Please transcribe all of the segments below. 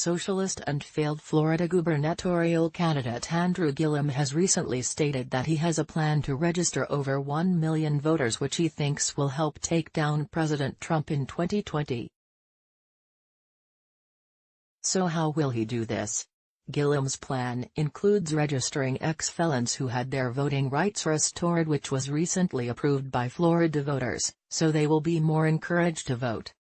socialist and failed Florida gubernatorial candidate Andrew Gillum has recently stated that he has a plan to register over 1 million voters, which he thinks will help take down President Trump in 2020. So how will he do this? Gillum's plan includes registering ex-felons who had their voting rights restored, which was recently approved by Florida voters, so they will be more encouraged to vote.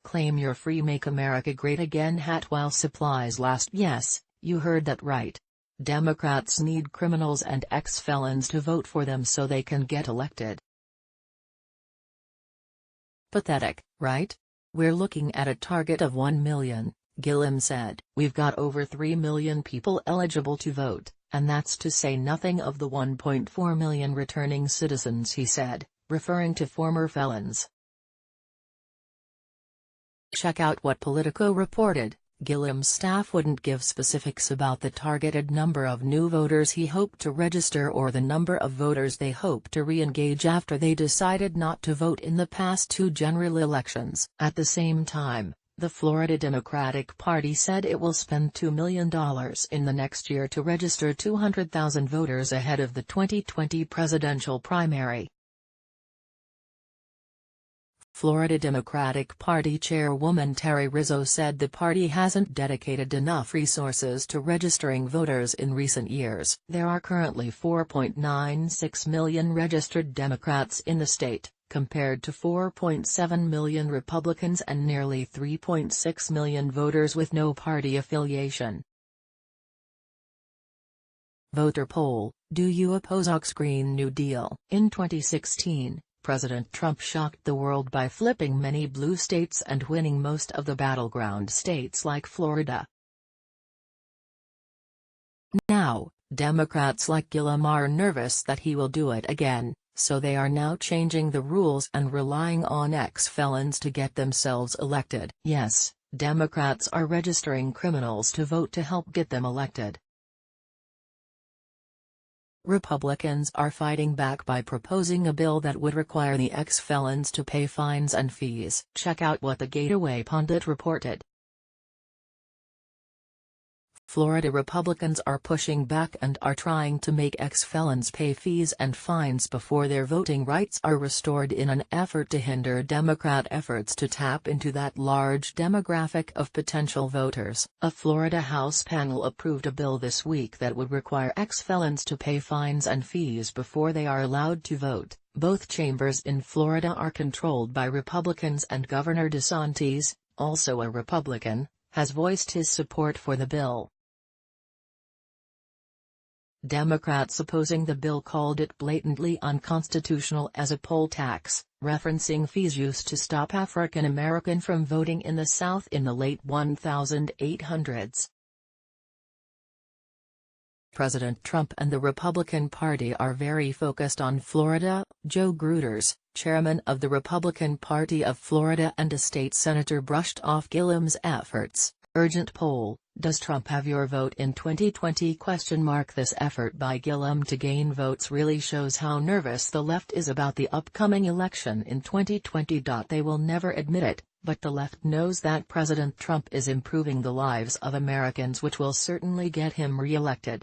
Claim your free Make America Great Again hat while supplies last. Yes, you heard that right. Democrats need criminals and ex-felons to vote for them so they can get elected. Pathetic, right? We're looking at a target of 1 million, Gillum said. We've got over 3 million people eligible to vote, and that's to say nothing of the 1.4 million returning citizens, he said, referring to former felons. Check out what Politico reported. Gillum's staff wouldn't give specifics about the targeted number of new voters he hoped to register or the number of voters they hope to re-engage after they decided not to vote in the past 2 general elections. At the same time, the Florida Democratic Party said it will spend $2 million in the next year to register 200,000 voters ahead of the 2020 presidential primary. Florida Democratic Party Chairwoman Terry Rizzo said the party hasn't dedicated enough resources to registering voters in recent years. There are currently 4.96 million registered Democrats in the state, compared to 4.7 million Republicans and nearly 3.6 million voters with no party affiliation. Voter poll: do you oppose Oak's Green New Deal? In 2016, President Trump shocked the world by flipping many blue states and winning most of the battleground states like Florida. Now, Democrats like Gillum are nervous that he will do it again, so they are now changing the rules and relying on ex-felons to get themselves elected. Yes, Democrats are registering criminals to vote to help get them elected. Republicans are fighting back by proposing a bill that would require the ex-felons to pay fines and fees. Check out what the Gateway Pundit reported. Florida Republicans are pushing back and are trying to make ex-felons pay fees and fines before their voting rights are restored in an effort to hinder Democrat efforts to tap into that large demographic of potential voters. A Florida House panel approved a bill this week that would require ex-felons to pay fines and fees before they are allowed to vote. Both chambers in Florida are controlled by Republicans, and Governor DeSantis, also a Republican, has voiced his support for the bill. Democrats opposing the bill called it blatantly unconstitutional as a poll tax, referencing fees used to stop African American from voting in the South in the late 1800s. President Trump and the Republican Party are very focused on Florida. Joe Gruters, chairman of the Republican Party of Florida and a state senator, brushed off Gillum's efforts. Urgent poll: does Trump have your vote in 2020? This effort by Gillum to gain votes really shows how nervous the left is about the upcoming election in 2020. They will never admit it, but the left knows that President Trump is improving the lives of Americans, which will certainly get him re-elected.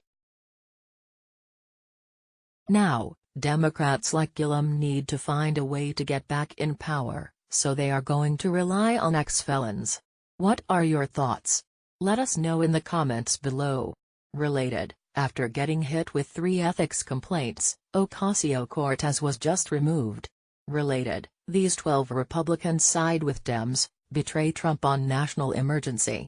Now, Democrats like Gillum need to find a way to get back in power, so they are going to rely on ex-felons. What are your thoughts? Let us know in the comments below. Related: after getting hit with 3 ethics complaints, Ocasio-Cortez was just removed. Related: these 12 Republicans side with Dems, betray Trump on national emergency.